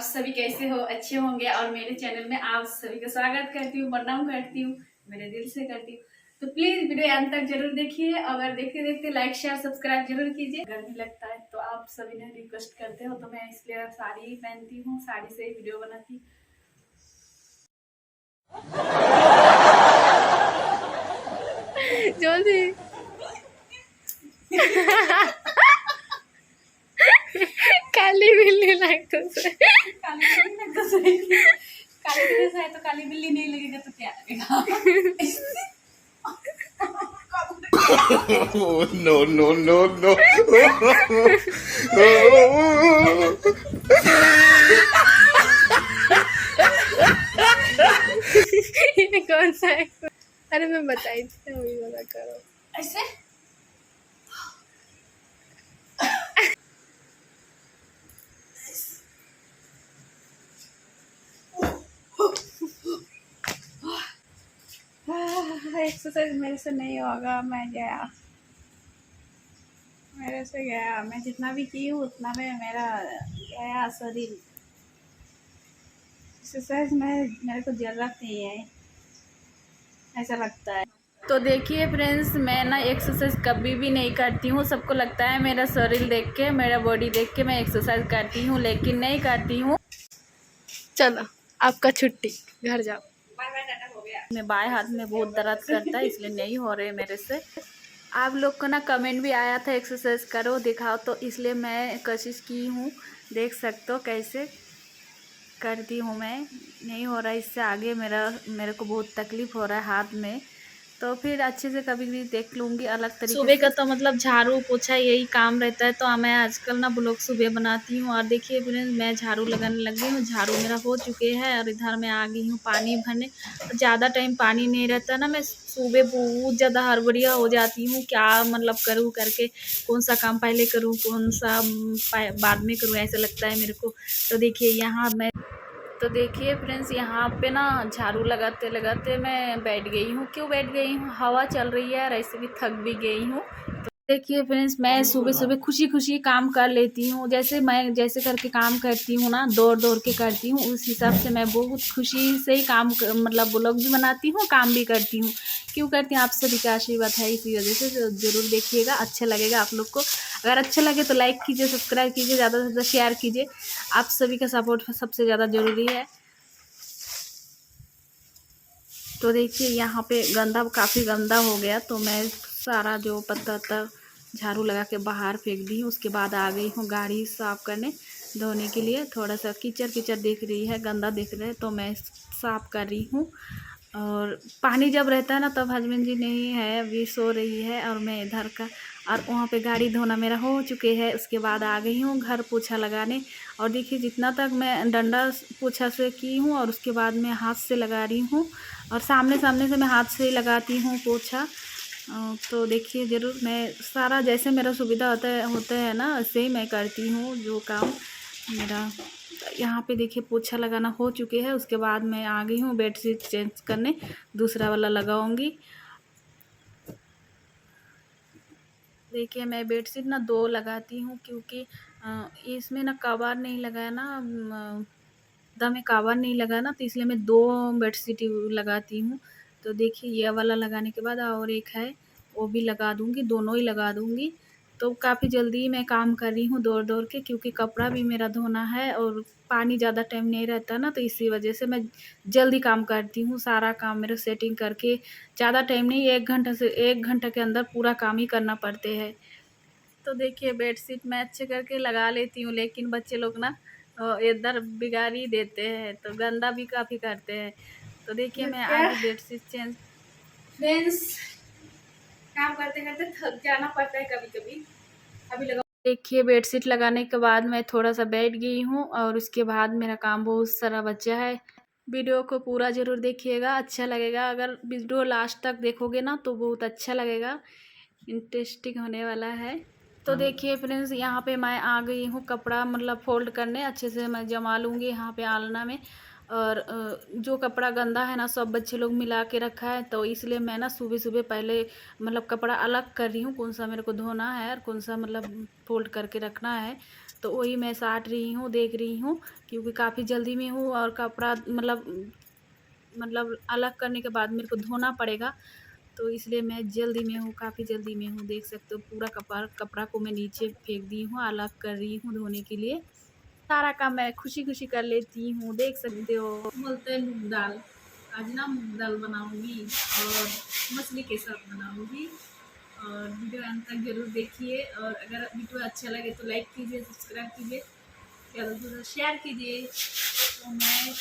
सभी कैसे हो, अच्छे होंगे। और मेरे चैनल में आप सभी का स्वागत करती हूँ, प्रणाम करती हूँ, मेरे दिल से करती हूँ। तो प्लीज वीडियो अंत तक जरूर देखिए। अगर देखते देखते लाइक शेयर सब्सक्राइब जरूर कीजिए। गर्मी लगता है तो आप सभी ने रिक्वेस्ट करते हो तो मैं इसलिए साड़ी ही पहनती हूँ, साड़ी से ही वीडियो बनाती हूँ। जल्दी काली बिल्ली लगता है। काली बिल्ली लगता है। काली बिल्ली से है तो काली बिल्ली नहीं लगेगा तो क्या लगेगा। Oh, no, no, no, no. ये कौन सा है? अरे मैं बताई थी, वही वाला करो ऐसे। एक्सरसाइज मेरे से नहीं होगा, मैं गया, मेरे से गया। मैं जितना भी की हूँ उतना में मेरा गया शरीर। एक्सरसाइज में मेरे को जरूरत नहीं है, ऐसा लगता है। तो देखिए फ्रेंड्स, मैं ना एक्सरसाइज कभी भी नहीं करती हूँ। सबको लगता है मेरा शरीर देख के, मेरा बॉडी देख के मैं एक्सरसाइज करती हूँ, लेकिन नहीं करती हूँ। चलो आपका छुट्टी, घर जाओ। मैं बाएं हाथ में बहुत दर्द करता है, इसलिए नहीं हो रहे मेरे से। आप लोग को ना कमेंट भी आया था एक्सरसाइज करो दिखाओ, तो इसलिए मैं कोशिश की हूँ। देख सकते हो कैसे करती हूँ मैं। नहीं हो रहा, इससे आगे मेरे को बहुत तकलीफ़ हो रहा है हाथ में। तो फिर अच्छे से कभी भी देख लूँगी अलग तरीके सुबह से। का तो मतलब झाड़ू पोछा यही काम रहता है, तो मैं आजकल ना ब्लॉग सुबह बनाती हूँ। और देखिए फ्रेंड्स, मैं झाड़ू लगाने लग गई हूँ। झाड़ू मेरा हो चुके हैं और इधर मैं आ गई हूँ पानी भरने। ज़्यादा टाइम पानी नहीं रहता ना, मैं सुबह बहुत ज़्यादा हड़बड़िया हो जाती हूँ, क्या मतलब करूँ करके, कौन सा काम पहले करूँ कौन सा बाद में करूँ, ऐसा लगता है मेरे को। तो देखिए यहाँ मैं, तो देखिए फ्रेंड्स, यहाँ पे ना झाड़ू लगाते लगाते मैं बैठ गई हूँ। क्यों बैठ गई हूँ? हवा चल रही है और ऐसे भी थक भी गई हूँ। तो देखिए फ्रेंड्स, मैं सुबह सुबह खुशी खुशी काम कर लेती हूँ। जैसे मैं जैसे करके काम करती हूँ ना, दौड़ दौड़ के करती हूँ, उस हिसाब से मैं बहुत खुशी से ही काम मतलब ब्लॉग भी बनाती हूँ, काम भी करती हूँ। क्यों करती हूँ? आप सभी का आशीर्वाद है, इसी वजह से। ज़रूर देखिएगा, अच्छा लगेगा आप लोग को। अगर अच्छा लगे तो लाइक कीजिए, सब्सक्राइब कीजिए, ज़्यादा से ज़्यादा शेयर कीजिए। आप सभी का सपोर्ट सबसे ज़्यादा ज़रूरी है। तो देखिए यहाँ पे गंदा, काफ़ी गंदा हो गया, तो मैं सारा जो पत्ता वत्ता झाड़ू लगा के बाहर फेंक दी हूँ। उसके बाद आ गई हूँ गाड़ी साफ़ करने, धोने के लिए। थोड़ा सा कीचड़ कीचड़ दिख रही है, गंदा दिख रहा है, तो मैं साफ़ कर रही हूँ। और पानी जब रहता है ना, तब हस्बैंड जी नहीं है, अभी सो रही है, और मैं इधर का, और वहाँ पे गाड़ी धोना मेरा हो चुके हैं। उसके बाद आ गई हूँ घर पोछा लगाने। और देखिए जितना तक मैं डंडा पोछा से की हूँ, और उसके बाद मैं हाथ से लगा रही हूँ, और सामने सामने से मैं हाथ से ही लगाती हूँ पोछा। तो देखिए ज़रूर, मैं सारा जैसे मेरा सुविधा होता है ना, वैसे ही मैं करती हूँ जो काम मेरा। यहाँ पे देखिए पोछा लगाना हो चुके हैं। उसके बाद मैं आ गई हूँ बेडशीट चेंज करने, दूसरा वाला लगाऊंगी। देखिए मैं बेडशीट ना 2 लगाती हूँ, क्योंकि इसमें ना कवर नहीं लगाया ना, में कवर नहीं लगा ना, तो इसलिए मैं 2 बेडशीट लगाती हूँ। तो देखिए ये वाला लगाने के बाद और एक है, वो भी लगा दूँगी, दोनों ही लगा दूँगी। तो काफ़ी जल्दी मैं काम कर रही हूँ दौड़ दौड़ के, क्योंकि कपड़ा भी मेरा धोना है और पानी ज़्यादा टाइम नहीं रहता ना, तो इसी वजह से मैं जल्दी काम करती हूँ। सारा काम मेरा सेटिंग करके, ज़्यादा टाइम नहीं, 1 घंटा के अंदर पूरा काम ही करना पड़ते हैं। तो देखिए बेडशीट मैं अच्छे करके लगा लेती हूँ, लेकिन बच्चे लोग ना इधर बिगाड़ ही देते हैं, तो गंदा भी काफ़ी करते हैं। तो देखिए मैं आज बेडशीट चेंज, फ्रेंड्स काम करते करते थक जाना पड़ता है कभी कभी। अभी लगा, देखिए बेडशीट लगाने के बाद मैं थोड़ा सा बैठ गई हूँ, और उसके बाद मेरा काम बहुत सारा बचा है। वीडियो को पूरा ज़रूर देखिएगा, अच्छा लगेगा। अगर वीडियो लास्ट तक देखोगे ना तो बहुत अच्छा लगेगा, इंटरेस्टिंग होने वाला है। तो देखिए फ्रेंड्स, यहाँ पे मैं आ गई हूँ कपड़ा मतलब फोल्ड करने। अच्छे से मैं जमा लूँगी यहाँ पे आलना में। और जो कपड़ा गंदा है ना, सब बच्चे लोग मिला के रखा है, तो इसलिए मैं ना सुबह सुबह पहले मतलब कपड़ा अलग कर रही हूँ, कौन सा मेरे को धोना है और कौन सा मतलब फोल्ड करके रखना है। तो वही मैं साट रही हूँ, देख रही हूँ, क्योंकि काफ़ी जल्दी में हूँ और कपड़ा मतलब अलग करने के बाद मेरे को धोना पड़ेगा, तो इसलिए मैं जल्दी में हूँ, काफ़ी जल्दी में हूँ। देख सकते हो पूरा कपड़ा को मैं नीचे फेंक दी हूँ, अलग कर रही हूँ धोने के लिए। सारा काम मैं खुशी-खुशी कर लेती हूँ, देख सकते हो। बोलते हैं मूँग दाल, आज ना मूँग दाल बनाऊँगी और मछली के साथ बनाऊँगी, और वीडियो अंत तक ज़रूर देखिए, और अगर वीडियो अच्छा लगे तो लाइक कीजिए, सब्सक्राइब कीजिए, ज़्यादा से ज़्यादा शेयर कीजिए। तो मैं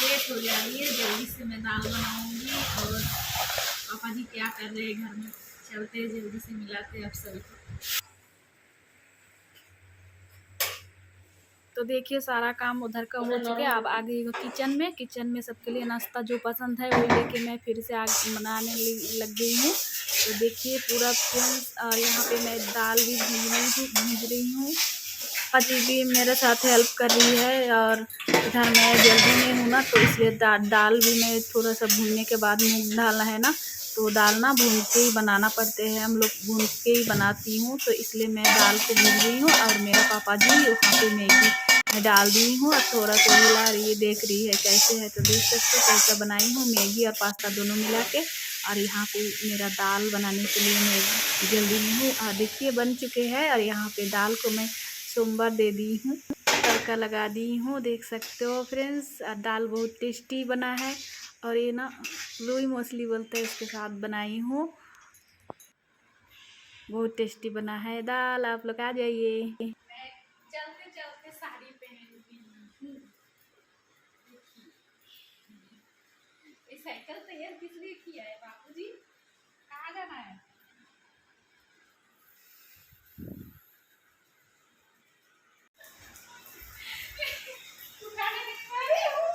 लेट हो जा रही है, जल्दी से मैं दाल बनाऊँगी। और पापा जी क्या कर रहे हैं घर में, चलते हैं जल्दी से मिलाते हैं आप सभी को। तो देखिए सारा काम उधर का हो चुके, अब आगे किचन में सबके लिए नाश्ता जो पसंद है वही लेके मैं फिर से आगे बनाने लग गई हूँ। तो देखिए पूरा फ्रेंड्स, और यहाँ पे मैं दाल भी भूंज रही हूँ। अजी भी मेरे साथ हेल्प कर रही है, और इधर मैं जल्दी में हूँ ना, तो इसलिए दाल भी मैं थोड़ा सा भूनने के बाद मूँग डालना है ना, तो दाल ना भून के ही बनाना पड़ते हैं, हम लोग भून के ही बनाती हूँ, तो इसलिए मैं दाल को भून रही हूँ। और मेरा पापा जी वहाँ पे मैगी मैं डाल दी हूँ और थोड़ा सा हिला रही है, देख रही है कैसे है। तो देख सकते हो कैसा बनाई हूँ, मैगी और पास्ता दोनों मिला के। और यहाँ पे मेरा दाल बनाने के लिए मैं जल्दी में हूँ, और देखिए बन चुके हैं। और यहाँ पे दाल को मैं सोमवार दे दी हूँ, तड़का लगा दी हूँ, देख सकते हो फ्रेंड्स। दाल बहुत टेस्टी बना है, और ये ना रोई मछली बोलते हैं, इसके साथ बनाई हूँ, बहुत टेस्टी बना है दाल। आप लोग आ जाइए। मैं चलते चलते साड़ी पहन ली हूँ। ये साइकिल तैयार किस लिए किया है बापूजी, कहाँ जाना है? तू गाड़ी निकल रही हूँ।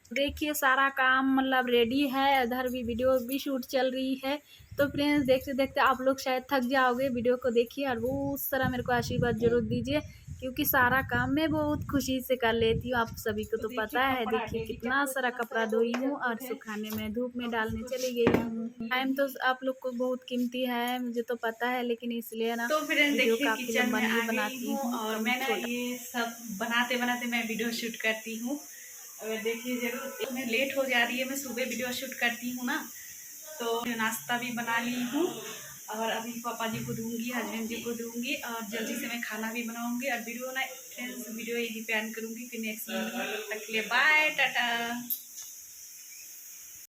तो देखिए सारा काम मतलब रेडी है, इधर भी वीडियो भी शूट चल रही है। तो फ्रेंड्स देखते देखते आप लोग शायद थक जाओगे, वीडियो को देखिए और बहुत सारा मेरे को आशीर्वाद जरूर दीजिए, क्योंकि सारा काम मैं बहुत खुशी से कर लेती हूँ, आप सभी को तो पता है। देखिए कितना सारा कपड़ा धोई हूँ और सुखाने में धूप में डालने चली गई हूँ। टाइम तो आप लोग को बहुत कीमती है, मुझे तो पता है, लेकिन इसलिए ना तो फ्रेंड्स वीडियो देखिए काफ़ी किचन लंबा में नहीं आ गई बनाती हूँ, हूँ, और कम मैं ना छोटा। ये सब बनाते बनाते मैं वीडियो शूट करती हूँ। और देखिए जरूर मैं लेट हो जा रही है, मैं सुबह वीडियो शूट करती हूँ ना, तो नाश्ता भी बना ली हूँ, और अभी पापा जी को दूंगी, हस्बैंड जी को दूंगी, और जल्दी से मैं खाना भी बनाऊंगी। और वीडियो ना फ्रेंड्स वीडियो यहीं पे एंड करूँगी, फिर नेक्स्ट वीडियो में, तब तक के लिए बाय टाटा।